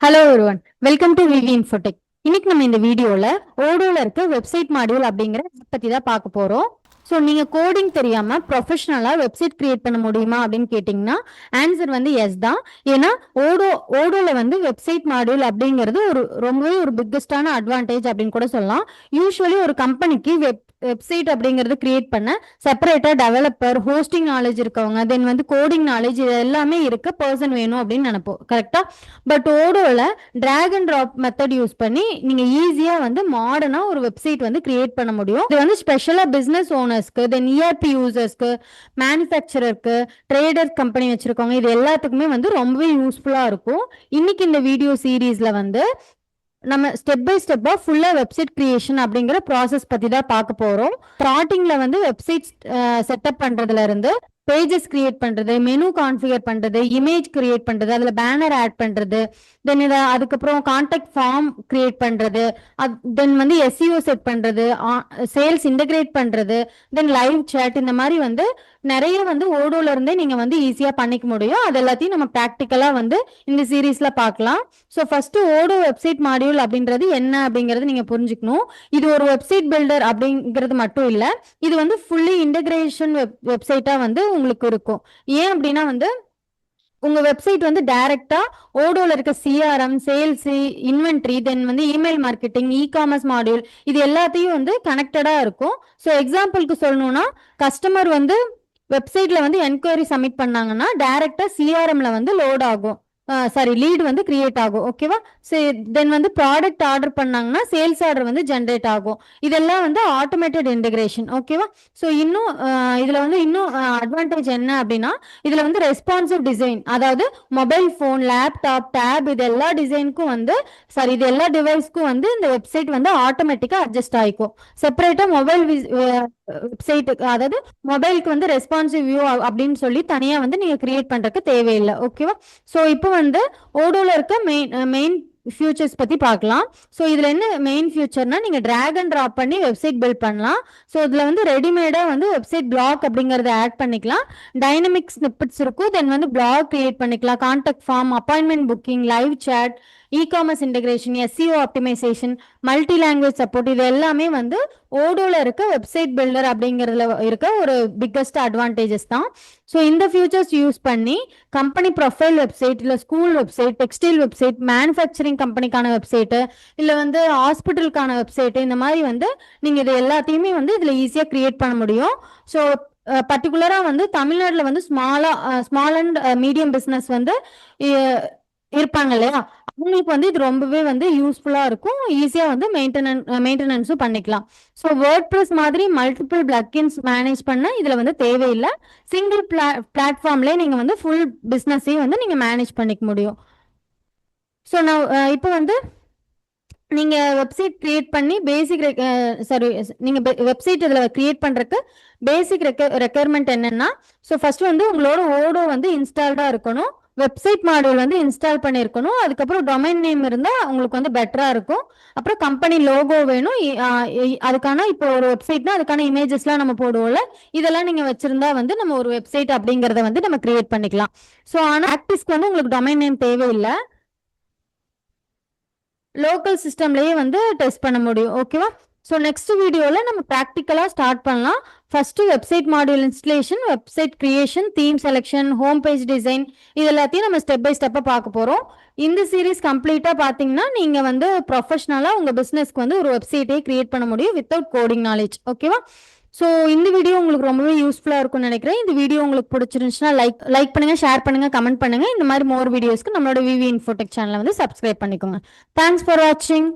Hello everyone, welcome to VV Infotech. இன்னைக்கு நம்ம இந்த வீடியோல ஓடோல இருக்க வெப்சைட் மாடியூல் அப்படிங்கிற பத்தி தான் பார்க்க போறோம். ஸோ நீங்க கோடிங் தெரியாம ப்ரொஃபஷனலா வெப்சைட் கிரியேட் பண்ண முடியுமா அப்படின்னு கேட்டீங்கன்னா ஆன்சர் வந்து எஸ் தான். ஏன்னா ஓடோல வந்து வெப்சைட் மாடியூல் அப்படிங்கிறது ரொம்பவே ஒரு பிக்கஸ்டான அட்வான்டேஜ் அப்படின்னு கூட சொல்லலாம். யூஸ்வலி ஒரு கம்பெனிக்கு வெப்சைட் அப்படிங்கிறது கிரியேட் பண்ண செப்பரேட்டா டெவலப்பர், ஹோஸ்டிங் நாலேஜ் இருக்கவங்க, தென் வந்து கோடிங் நாலேஜ், இது எல்லாமே இருக்க பர்சன் வேணும் அப்படின்னு நினைப்போம், கரெக்டா? பட் ஓடோல drag and drop method use பண்ணி நீங்க ஈஸியா வந்து மாடர்னா ஒரு வெப்சைட் வந்து கிரியேட் பண்ண முடியும். இது வந்து ஸ்பெஷலா பிசினஸ் ஓனர்ஸ்க்கு, தென் இஆர்பி யூசர்ஸ்க்கு, மேனுஃபேக்சரருக்கு, ட்ரேடர்ஸ் கம்பெனி வச்சிருக்கவங்க, இது எல்லாத்துக்குமே வந்து ரொம்பவே யூஸ்ஃபுல்லா இருக்கும். இன்னைக்கு இந்த வீடியோ சீரீஸ்ல வந்து நம்ம ஸ்டெப் பை ஸ்டெப்பா ஃபுல்லா வெப்சைட் கிரியேஷன் அப்படிங்கிற ப்ராசஸ் பத்தி தான் பார்க்க போறோம். ஸ்டார்டிங்ல வந்து வெப்சைட் செட்டப் பண்றதுல இருந்து பேஜஸ் கிரியேட் பண்றது, மெனு கான்ஃபிகர் பண்றது, இமேஜ் கிரியேட் பண்றது, அதுல பேனர் ஆட் பண்றது, தென் இதை அதுக்கப்புறம் கான்டாக்ட் ஃபார்ம் கிரியேட் பண்றது, தென் வந்து எஸ்இஓ செட் பண்றது, சேல்ஸ் இன்டகிரேட் பண்றது, தென் லைவ் சேட், இந்த மாதிரி வந்து நிறைய வந்து ஓடோல இருந்தே நீங்க வந்து ஈஸியா பண்ணிக்க முடியும். அது எல்லாத்தையும் நம்ம ப்ராக்டிக்கலா வந்து இந்த சீரீஸ்ல பார்க்கலாம். ஸோ ஃபர்ஸ்ட் ஓடோ வெப்சைட் மாடியூல் அப்படின்றது என்ன அப்படிங்கறது நீங்க புரிஞ்சுக்கணும். இது ஒரு வெப்சைட் பில்டர் அப்படிங்கிறது மட்டும் இல்ல, இது வந்து ஃபுல்லி இன்டகிரேஷன் வெப்சைட்டா வந்து உங்களுக்கு இருக்கும். ஏன் அப்படின்னா வந்து உங்க வெப்சைட் வந்து டைரக்டா ஓடோல இருக்க சிஆர்எம், சேல்ஸ், இன்வென்ட்ரி, தென் வந்து email marketing, e commerce module, இது எல்லாத்தையும் வந்து கனெக்டடா இருக்கும். ஸோ எக்ஸாம்பிளுக்கு சொல்லணும்னா, கஸ்டமர் வந்து வெப்சைட்ல வந்து என்கொயரி சப்மிட் பண்ணாங்கன்னா டைரக்டா சிஆர்எம்ல வந்து லோட் ஆகும், லீட் வந்து கிரியேட் ஆகும். ஓகேவா? தென் வந்து ப்ராடக்ட் ஆர்டர் பண்ணாங்கன்னா சேல்ஸ் ஆர்டர் வந்து ஜென்ரேட் ஆகும். இதெல்லாம் வந்து ஆட்டோமேட்டட் இன்டகிரேஷன். ஓகேவா? ஸோ இன்னும் இதுல வந்து இன்னும் அட்வான்டேஜ் என்ன அப்படின்னா, இதுல வந்து ரெஸ்பான்சிவ் டிசைன், அதாவது மொபைல் போன், லேப்டாப், டேப், இது எல்லா டிசைனுக்கும் வந்து இது எல்லா டிவைஸ்க்கும் வந்து இந்த வெப்சைட் வந்து ஆட்டோமேட்டிக்கா அட்ஜஸ்ட் ஆயிக்கும். செப்பரேட்டா மொபைல் வெப்சைட்டுக்கு, அதாவது மொபைலுக்கு வந்து ரெஸ்பான்சிவ் வியூ அப்படின்னு சொல்லி தனியா வந்து நீங்க கிரியேட் பண்றதுக்கு தேவையில்லை. ஓகேவா? ஸோ இப்போ வந்து ஓடோல இருக்க மெயின் ஃபியூச்சர்ஸ் பத்தி பார்க்கலாம். ஸோ இதுல என்ன மெயின் ஃபியூச்சர்னா, நீங்க டிராக் அண்ட் ட்ராப் பண்ணி வெப்சைட் பில்ட் பண்ணலாம். ஸோ இதுல வந்து ரெடிமேடா வந்து வெப்சைட் பிளாக் அப்படிங்கறத ஆட் பண்ணிக்கலாம். டைனமிக் ஸ்னிப்பெட்ஸ் இருக்கும், தென் வந்து பிளாக் கிரியேட் பண்ணிக்கலாம், contact form, appointment booking, live chat, e commerce integration, SEO optimisation, multi language support, இது எல்லாமே வந்து ஓடோல இருக்க வெப்சைட் பில்டர் அப்படிங்கிறதுல இருக்க ஒரு பிக்கஸ்ட் அட்வான்டேஜஸ் தான். ஸோ இந்த ஃபியூச்சர்ஸ் யூஸ் பண்ணி கம்பெனி ப்ரொஃபைல் வெப்சைட், இல்லை school website, textile website, manufacturing கம்பெனிக்கான வெப்சைட்டு, இல்லை வந்து ஹாஸ்பிட்டலுக்கான வெப்சைட்டு, இந்த மாதிரி வந்து நீங்க இது எல்லாத்தையுமே வந்து இதுல ஈஸியா கிரியேட் பண்ண முடியும். ஸோ பர்டிகுலரா வந்து தமிழ்நாட்டில் வந்து ஸ்மால் அண்ட் மீடியம் பிஸ்னஸ் வந்து இருப்பாங்க இல்லையா, அவங்களுக்கு வந்து இது ரொம்பவே வந்து யூஸ்ஃபுல்லா இருக்கும். ஈஸியா வந்து மெயின்டெனன்ஸும் பண்ணிக்கலாம். ஸோ வேர்ட்பிரஸ் மாதிரி மல்டிபிள் பிளக்கின்ஸ் மேனேஜ் பண்ண இதுல வந்து தேவையில்லை. சிங்கிள் பிளாட்ஃபார்ம்லேயே நீங்க வந்து ஃபுல் பிஸ்னஸையும் வந்து நீங்க மேனேஜ் பண்ணிக்க முடியும். ஸோ நான் இப்போ வந்து நீங்க வெப்சைட் கிரியேட் பண்ணி நீங்க வெப்சைட் இதுல கிரியேட் பண்றதுக்கு பேசிக் ரெக்குயர்மெண்ட் என்னன்னா, ஸோ ஃபர்ஸ்ட் வந்து உங்களோட ஓடோ வந்து இன்ஸ்டால்டா இருக்கணும், வெப்சைட் மாடியூல் வந்து இன்ஸ்டால் பண்ணியிருக்கணும், அதுக்கப்புறம் டொமைன் நேம் இருந்தால் உங்களுக்கு வந்து பெட்டரா இருக்கும், அப்புறம் கம்பெனி லோகோ வேணும். அதுக்கான இப்போ ஒரு வெப்சைட்னா அதுக்கான இமேஜஸ்லாம் நம்ம போடுவோம்ல, இதெல்லாம் நீங்க வச்சிருந்தா வந்து நம்ம ஒரு வெப்சைட் அப்படிங்கறத வந்து நம்ம கிரியேட் பண்ணிக்கலாம். ஸோ ஆனால் ஆக்டிஸ்க்கு வந்து உங்களுக்கு டொமைன் நேம் தேவையில்லை, லோக்கல் சிஸ்டம்லயே வந்து டெஸ்ட் பண்ண முடியும். ஓகேவா? ஸோ நெக்ஸ்ட் வீடியோவில் நம்ம ப்ராக்டிக்கலாக ஸ்டார்ட் பண்ணலாம். First website module installation, website creation, theme selection, home page design, இது எல்லாத்தையும் நம்ம ஸ்டெப் பை ஸ்டெப்பாக பார்க்க போகிறோம். இந்த சீரீஸ் கம்ப்ளீட்டாக பார்த்தீங்கன்னா நீங்கள் வந்து ப்ரொஃபஷனலாக உங்கள் பிஸ்னஸ்க்கு வந்து ஒரு வெப்சைட்டே கிரியேட் பண்ண முடியும் வித்தவுட் கோடிங் நாலேஜ். ஓகேவா? ஸோ இந்த வீடியோ உங்களுக்கு ரொம்பவே யூஸ்ஃபுல்லாக இருக்கும்னு நினைக்கிறேன். இந்த வீடியோ உங்களுக்கு பிடிச்சிருந்துச்சுன்னா லைக் பண்ணுங்க, ஷேர் பண்ணுங்க, கமெண்ட் பண்ணுங்க. இந்த மாதிரி மோர் வீடியோஸ்க்கு நம்மளோட விவி இன்ஃபோடெக் சேனலை வந்து சப்ஸ்கிரைப் பண்ணிக்கோங்க. தேங்க்ஸ் ஃபார் வாட்சிங்.